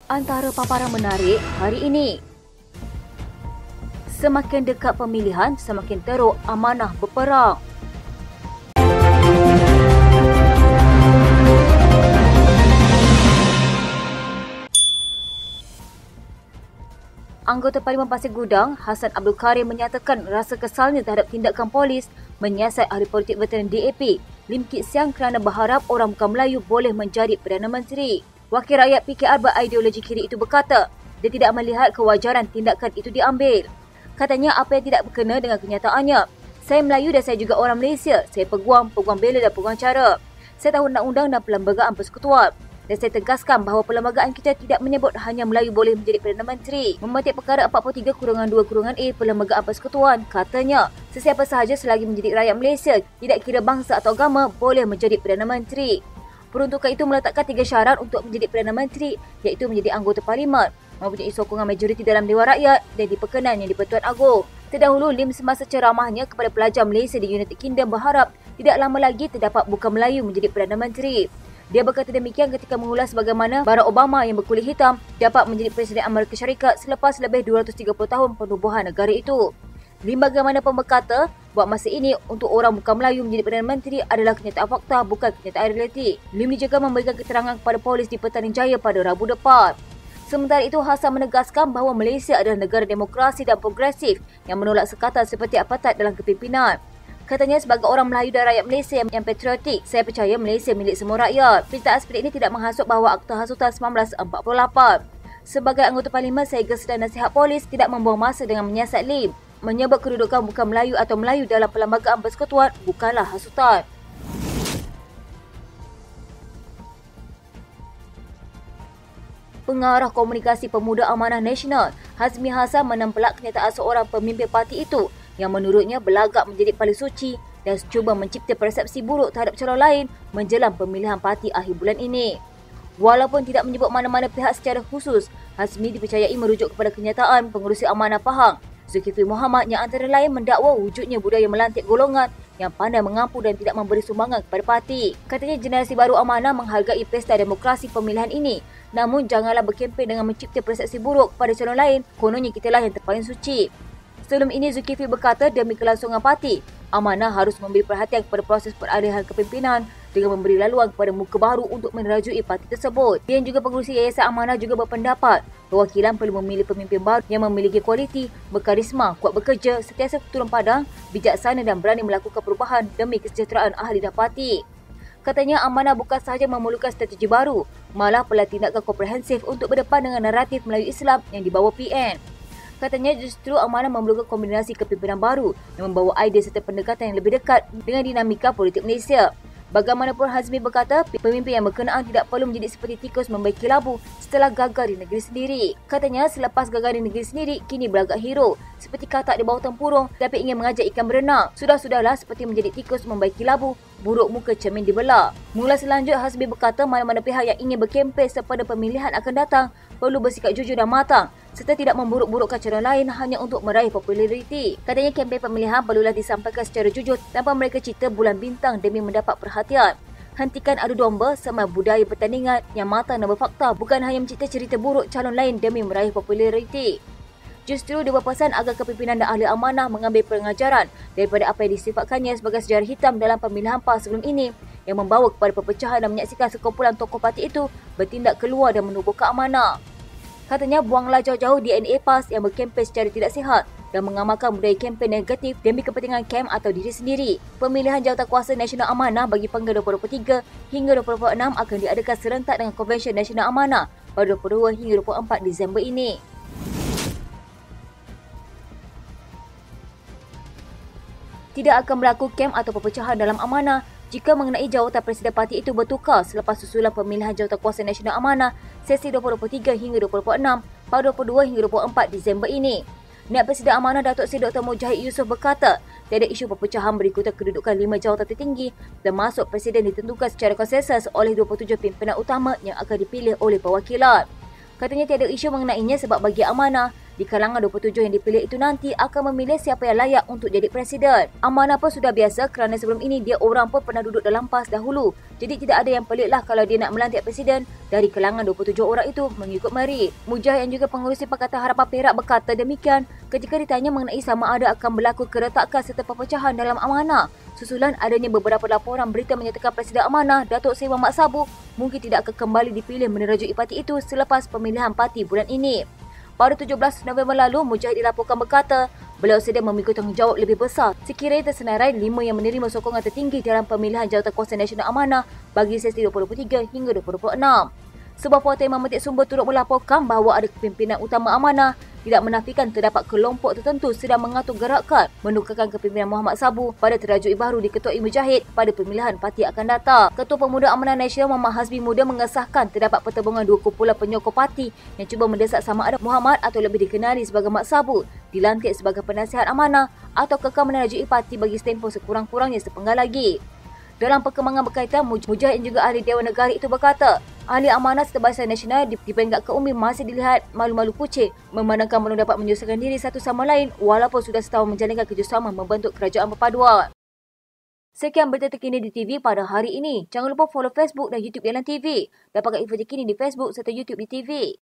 Antara paparan menarik hari ini. Semakin dekat pemilihan, semakin teruk amanah berperang. Anggota Parlimen Pasir Gudang, Hassan Abdul Karim menyatakan rasa kesalnya terhadap tindakan polis menyiasat ahli politik veteran DAP, Lim Kit Siang kerana berharap orang bukan Melayu boleh menjadi Perdana Menteri. Wakil rakyat PKR berideologi kiri itu berkata, dia tidak melihat kewajaran tindakan itu diambil. Katanya apa yang tidak berkena dengan kenyataannya. Saya Melayu dan saya juga orang Malaysia. Saya peguam bela dan peguam cara. Saya tahu undang-undang dan perlembagaan persekutuan. Dan saya tegaskan bahawa perlembagaan kita tidak menyebut hanya Melayu boleh menjadi Perdana Menteri. Memetik perkara 43-2-A Perlembagaan Persekutuan, katanya, sesiapa sahaja selagi menjadi rakyat Malaysia, tidak kira bangsa atau agama, boleh menjadi Perdana Menteri. Peruntukan itu meletakkan 3 syarat untuk menjadi Perdana Menteri, iaitu menjadi anggota Parlimen, mempunyai sokongan majoriti dalam Dewan Rakyat dan diperkenan yang di-Pertuan Agong. Terdahulu, Lim semasa ceramahnya kepada pelajar Malaysia di United Kingdom berharap tidak lama lagi terdapat bukan Melayu menjadi Perdana Menteri. Dia berkata demikian ketika mengulas bagaimana Barack Obama yang berkulit hitam dapat menjadi Presiden Amerika Syarikat selepas lebih 230 tahun penubuhan negara itu. Lim bagaimanapun berkata, buat masa ini untuk orang bukan Melayu menjadi Perdana Menteri adalah kenyataan fakta bukan kenyataan realiti. Lim juga memberikan keterangan kepada polis di Petaling Jaya pada Rabu depan. Sementara itu, Hassan menegaskan bahawa Malaysia adalah negara demokrasi dan progresif yang menolak sekatan seperti apartheid dalam kepimpinan. Katanya, sebagai orang Melayu dan rakyat Malaysia yang patriotik, saya percaya Malaysia milik semua rakyat. Pernyataan seperti ini tidak menghasut bahawa Akta Hasutan 1948. Sebagai anggota Parlimen, saya gesah dan nasihat polis tidak membuang masa dengan menyiasat Lim. Menyebut kedudukan bukan Melayu atau Melayu dalam perlembagaan persekutuan bukanlah hasutan. Pengarah Komunikasi Pemuda Amanah Nasional, Hazmi Hassan menempelak kenyataan seorang pemimpin parti itu yang menurutnya berlagak menjadi paling suci dan cuba mencipta persepsi buruk terhadap calon lain menjelang pemilihan parti akhir bulan ini. Walaupun tidak menyebut mana-mana pihak secara khusus, Hazmi dipercayai merujuk kepada kenyataan pengurusi Amanah Pahang, Zulkifli Mohamad, yang antara lain mendakwa wujudnya budaya melantik golongan yang pandai mengampu dan tidak memberi sumbangan kepada parti. Katanya generasi baru Amanah menghargai pesta demokrasi pemilihan ini, namun janganlah berkempen dengan mencipta persepsi buruk kepada calon lain, kononnya kitalah yang terpaling suci. Sebelum ini, Zulkifli berkata demi kelangsungan parti, Amanah harus memberi perhatian kepada proses peralihan kepimpinan dengan memberi laluan kepada muka baru untuk menerajui parti tersebut. Dia juga pengurusi Yayasan Amanah juga berpendapat perwakilan perlu memilih pemimpin baru yang memiliki kualiti, berkarisma, kuat bekerja, sentiasa turun padang, bijaksana dan berani melakukan perubahan demi kesejahteraan ahli dan parti. Katanya Amanah bukan sahaja memerlukan strategi baru, malah perlu tindakan komprehensif untuk berdepan dengan naratif Melayu Islam yang dibawa PN. Katanya justru Amanah memerlukan kombinasi kepimpinan baru yang membawa idea serta pendekatan yang lebih dekat dengan dinamika politik Malaysia. Bagaimanapun, Hazmi berkata pemimpin yang berkenaan tidak perlu menjadi seperti tikus membaiki labu setelah gagal di negeri sendiri. Katanya selepas gagal di negeri sendiri, kini berlagak hero seperti katak di bawah tempurung tapi ingin mengajak ikan berenang. Sudah-sudahlah seperti menjadi tikus membaiki labu, buruk muka cermin dibelah. Mula selanjutnya, Hazmi berkata mana-mana pihak yang ingin berkempen sepada pemilihan akan datang perlu bersikap jujur dan matang serta tidak memburuk-burukkan calon lain hanya untuk meraih populariti. Katanya kempen pemilihan perlulah disampaikan secara jujur tanpa mereka cerita bulan bintang demi mendapat perhatian. Hentikan adu domba sama budaya pertandingan yang matang dan berfakta, bukan hanya mencipta cerita buruk calon lain demi meraih populariti. Justru dia berpesan agar kepimpinan dan ahli amanah mengambil pengajaran daripada apa yang disifatkannya sebagai sejarah hitam dalam pemilihan PAS sebelum ini yang membawa kepada perpecahan dan menyaksikan sekumpulan tokoh parti itu bertindak keluar dan menubuhkan amanah. Katanya buanglah jauh-jauh DNA PAS yang berkempen secara tidak sihat dan mengamalkan budaya kempen negatif demi kepentingan KEM atau diri sendiri. Pemilihan Jawatankuasa Nasional Amanah bagi Panggal 2023 hingga 2026 akan diadakan serentak dengan Konvensyen Nasional Amanah pada 22 hingga 24 Disember ini. Tidak akan berlaku KEM atau perpecahan dalam amanah jika mengenai jawatan Presiden Parti itu bertukar selepas susulan pemilihan Jawatankuasa Nasional Amanah sesi 2023 hingga 2026 pada 22 hingga 24 Disember ini. Naib Presiden Amanah Datuk Seri Dr. Mujahid Yusof berkata, tiada isu perpecahan berikutan kedudukan 5 jawatan tertinggi termasuk Presiden ditentukan secara konsensus oleh 27 pimpinan utama yang akan dipilih oleh perwakilan. Katanya tiada isu mengenainya sebab bagi Amanah, di kalangan 27 yang dipilih itu nanti akan memilih siapa yang layak untuk jadi presiden. Amanah pun sudah biasa kerana sebelum ini dia orang pun pernah duduk dalam PAS dahulu. Jadi tidak ada yang peliklah kalau dia nak melantik presiden dari kalangan 27 orang itu mengikut merit. Mujahid yang juga pengurusi Pakatan Harapan Perak berkata demikian ketika ditanya mengenai sama ada akan berlaku keretakan serta perpecahan dalam Amanah. Susulan adanya beberapa laporan berita menyatakan Presiden Amanah, Datuk Seri Mohamad Sabu, mungkin tidak akan kembali dipilih menerajui parti itu selepas pemilihan parti bulan ini. Pada 17 November lalu, Mujahid dilaporkan berkata, beliau sedia memikul tanggungjawab lebih besar sekiranya tersenarai 5 yang menerima sokongan tertinggi dalam pemilihan Jawatankuasa Nasional Amanah bagi sesi 2023 hingga 2026. Sebuah portal yang memetik sumber turut melaporkan bahawa ada kepimpinan utama Amanah tidak menafikan terdapat kelompok tertentu sedang mengatur gerakan menukarkan kepimpinan Mohamad Sabu pada terajui baru diketuai Mujahid pada pemilihan parti akan datang. Ketua Pemuda Amanah Nasional Muhammad Hasbi Muda mengesahkan terdapat pertembungan dua kumpulan penyokong parti yang cuba mendesak sama ada Muhammad atau lebih dikenali sebagai Mat Sabu dilantik sebagai penasihat Amanah atau kekal menerajui parti bagi tempoh sekurang-kurangnya sepenggal lagi. Dalam perkembangan berkaitan, Mujahid juga ahli Dewan Negara itu berkata, ahli amanah serta Barisan Nasional di peringkat keumum masih dilihat malu-malu kucing memandangkan belum dapat menyelesaikan diri satu sama lain walaupun sudah setahun menjalankan kerjasama membentuk kerajaan perpaduan. Sekian berita terkini di TV pada hari ini. Jangan lupa follow Facebook dan YouTube Yalan TV. Dapatkan info terkini di Facebook serta YouTube di TV.